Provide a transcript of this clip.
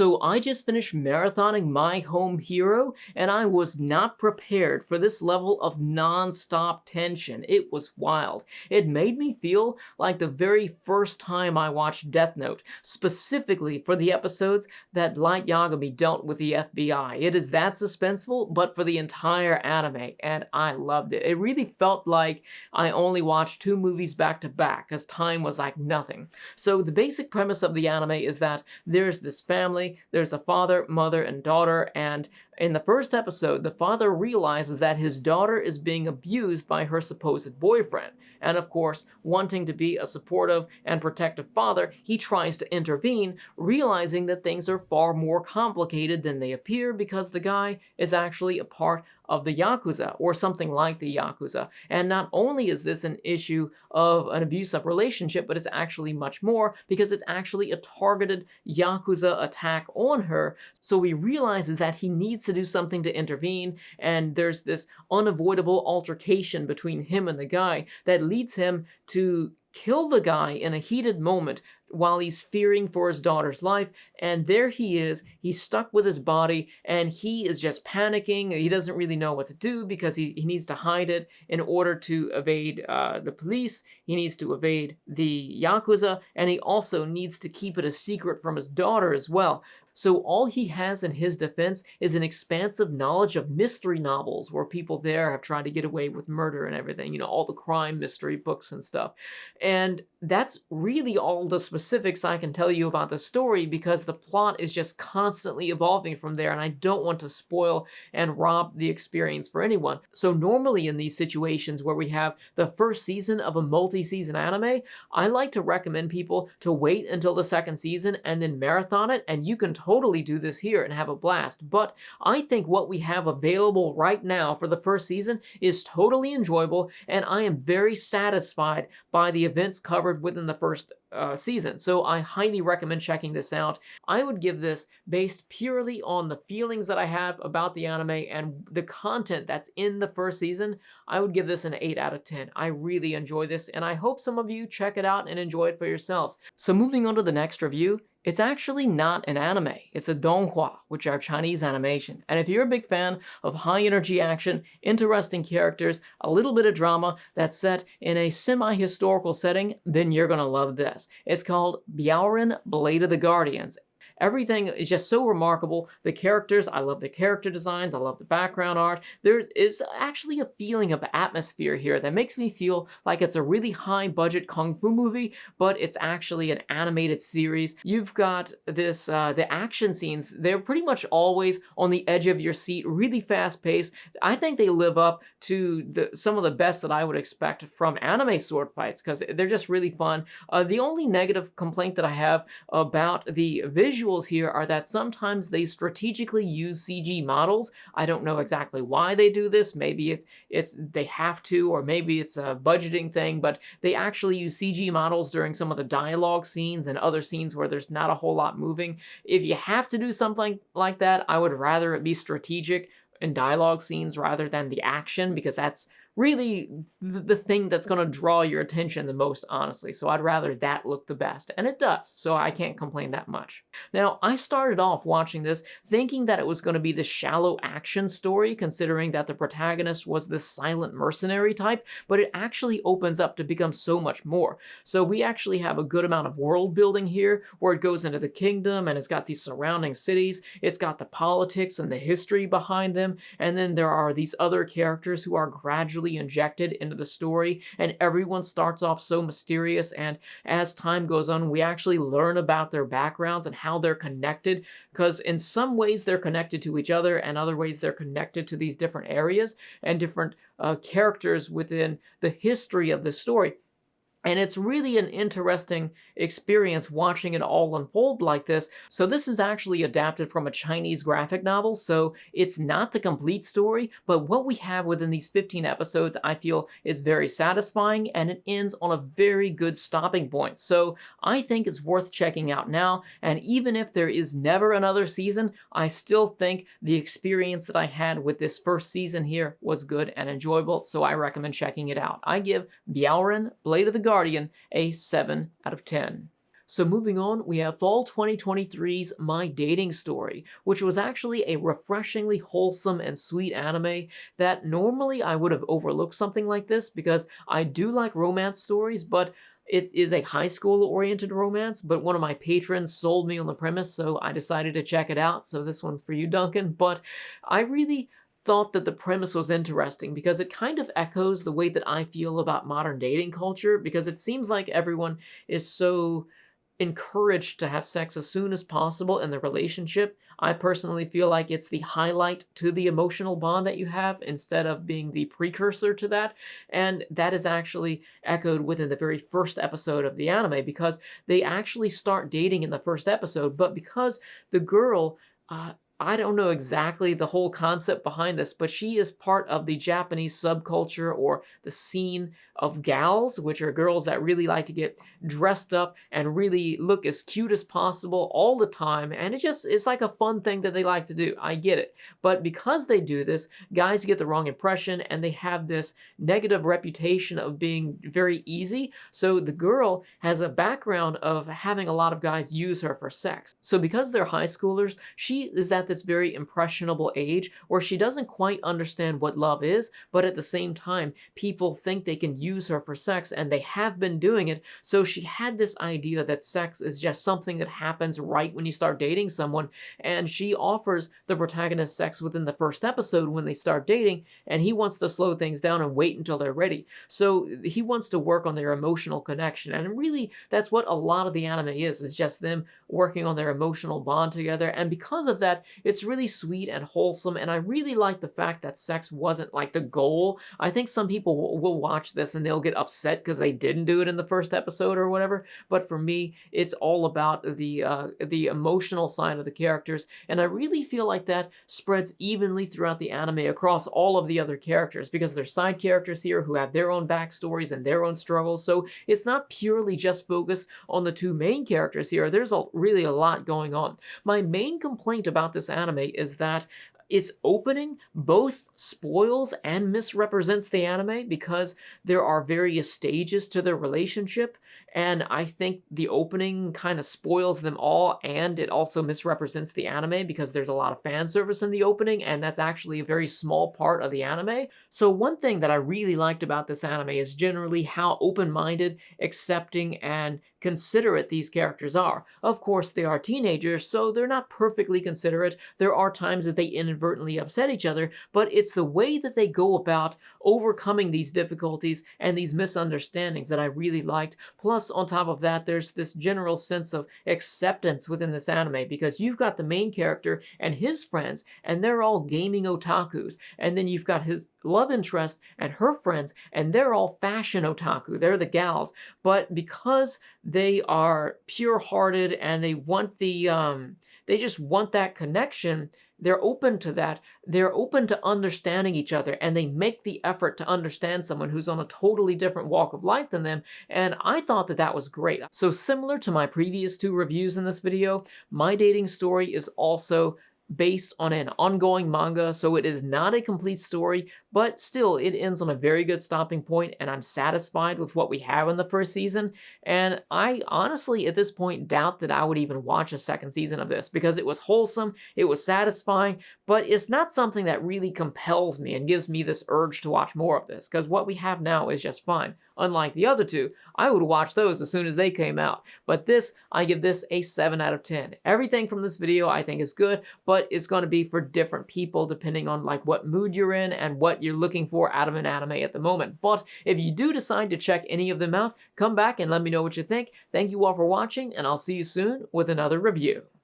So I just finished marathoning My Home Hero, and I was not prepared for this level of non-stop tension. It was wild. It made me feel like the very first time I watched Death Note, specifically for the episodes that Light Yagami dealt with the FBI. It is that suspenseful, but for the entire anime, and I loved it. It really felt like I only watched 2 movies back to back, as time was like nothing. So the basic premise of the anime is that there's this family. There's a father, mother, and daughter, and in the first episode, the father realizes that his daughter is being abused by her supposed boyfriend. And of course, wanting to be a supportive and protective father, he tries to intervene, realizing that things are far more complicated than they appear because the guy is actually a part of the Yakuza, or something like the Yakuza. And not only is this an issue of an abusive relationship, but it's actually much more, because it's actually a targeted Yakuza attack on her. So he realizes that he needs to do something to intervene, and there's this unavoidable altercation between him and the guy that leads him to kill the guy in a heated moment while he's fearing for his daughter's life. And there he is, he's stuck with his body, and he is just panicking. He doesn't really know what to do because he needs to hide it in order to evade the police. He needs to evade the Yakuza, and he also needs to keep it a secret from his daughter as well. So all he has in his defense is an expansive knowledge of mystery novels where people there have tried to get away with murder and everything, you know, all the crime mystery books and stuff. And that's really all the specifics I can tell you about the story, because the plot is just constantly evolving from there, and I don't want to spoil and rob the experience for anyone. So normally in these situations where we have the first season of a multi-season anime, I like to recommend people to wait until the second season and then marathon it, and you can totally do this here and have a blast. But I think what we have available right now for the first season is totally enjoyable, and I am very satisfied by the events covered within the first season. So I highly recommend checking this out. I would give this, based purely on the feelings that I have about the anime and the content that's in the first season, I would give this an 8 out of 10. I really enjoy this, and I hope some of you check it out and enjoy it for yourselves. So moving on to the next review, it's actually not an anime, it's a donghua, which are Chinese animation. And if you're a big fan of high energy action, interesting characters, a little bit of drama that's set in a semi-historical setting, then you're gonna love this. It's called Biao Ren, Blade of the Guardians. Everything is just so remarkable. The characters, I love the character designs, I love the background art. There is actually a feeling of atmosphere here that makes me feel like it's a really high budget kung fu movie, but it's actually an animated series. You've got this, the action scenes, they're pretty much always on the edge of your seat, really fast paced. I think they live up to some of the best that I would expect from anime sword fights, because they're just really fun. The only negative complaint that I have about the visual here are that sometimes they strategically use CG models. I don't know exactly why they do this. Maybe it's they have to, or maybe it's a budgeting thing, but they actually use CG models during some of the dialogue scenes and other scenes where there's not a whole lot moving. If you have to do something like that, I would rather it be strategic in dialogue scenes rather than the action, because that's really the thing that's going to draw your attention the most, honestly. So I'd rather that look the best, and it does, so I can't complain that much. Now, I started off watching this thinking that it was going to be this shallow action story, considering that the protagonist was this silent mercenary type, but it actually opens up to become so much more. So we actually have a good amount of world building here, where it goes into the kingdom, and it's got these surrounding cities, it's got the politics and the history behind them, and then there are these other characters who are gradually injected into the story, and everyone starts off so mysterious, and as time goes on, we actually learn about their backgrounds and how they're connected, because in some ways they're connected to each other, and other ways they're connected to these different areas and different characters within the history of the story. And it's really an interesting experience watching it all unfold like this. So this is actually adapted from a Chinese graphic novel, so it's not the complete story, but what we have within these 15 episodes I feel is very satisfying, and it ends on a very good stopping point. So I think it's worth checking out now, and even if there is never another season, I still think the experience that I had with this first season here was good and enjoyable, so I recommend checking it out. I give Biao Ren, Blade of the Guardian a 7 out of 10. So moving on, we have fall 2023's My Dating Story, which was actually a refreshingly wholesome and sweet anime that normally I would have overlooked something like this because I do like romance stories, but it is a high school oriented romance, but one of my patrons sold me on the premise, so I decided to check it out. So this one's for you, Duncan. But I really thought that the premise was interesting because it kind of echoes the way that I feel about modern dating culture, because it seems like everyone is so encouraged to have sex as soon as possible in the relationship. I personally feel like it's the highlight to the emotional bond that you have instead of being the precursor to that. And that is actually echoed within the very first episode of the anime because they actually start dating in the first episode, but because the girl, I don't know exactly the whole concept behind this, but she is part of the Japanese subculture or the scene of gals, which are girls that really like to get dressed up and really look as cute as possible all the time. And it's like a fun thing that they like to do. I get it. But because they do this, guys get the wrong impression and they have this negative reputation of being very easy. So the girl has a background of having a lot of guys use her for sex. So because they're high schoolers, she is at this very impressionable age where she doesn't quite understand what love is, but at the same time, people think they can use her for sex and they have been doing it. So she had this idea that sex is just something that happens right when you start dating someone, and she offers the protagonist sex within the first episode when they start dating, and he wants to slow things down and wait until they're ready. So he wants to work on their emotional connection, and really that's what a lot of the anime is just them working on their emotional bond together. And because of that, it's really sweet and wholesome, and I really like the fact that sex wasn't like the goal. I think some people will watch this and they'll get upset because they didn't do it in the first episode or whatever, but for me, it's all about the emotional side of the characters, and I really feel like that spreads evenly throughout the anime across all of the other characters, because there's side characters here who have their own backstories and their own struggles, so it's not purely just focused on the two main characters here. There's really a lot going on. My main complaint about this anime is that its opening both spoils and misrepresents the anime because there are various stages to their relationship, and I think the opening kind of spoils them all, and it also misrepresents the anime because there's a lot of fan service in the opening, and that's actually a very small part of the anime. So one thing that I really liked about this anime is generally how open-minded, accepting, and considerate these characters are. Of course, they are teenagers, so they're not perfectly considerate. There are times that they inadvertently upset each other, but it's the way that they go about overcoming these difficulties and these misunderstandings that I really liked. Plus, on top of that, there's this general sense of acceptance within this anime because you've got the main character and his friends, and they're all gaming otakus, and then you've got his love interest and her friends, and they're all fashion otaku. They're the gals, but because they are pure-hearted and they want they just want that connection, they're open to that. They're open to understanding each other, and they make the effort to understand someone who's on a totally different walk of life than them, and I thought that that was great. So similar to my previous two reviews in this video, My Dating Story is also based on an ongoing manga, so it is not a complete story, but still it ends on a very good stopping point, and I'm satisfied with what we have in the first season, and I honestly at this point doubt that I would even watch a second season of this because it was wholesome, it was satisfying, but it's not something that really compels me and gives me this urge to watch more of this, because what we have now is just fine. Unlike the other two, I would watch those as soon as they came out. But this, I give this a 7 out of 10. Everything from this video I think is good, but it's going to be for different people depending on like what mood you're in and what you're looking for out of an anime at the moment. But if you do decide to check any of them out, come back and let me know what you think. Thank you all for watching, and I'll see you soon with another review.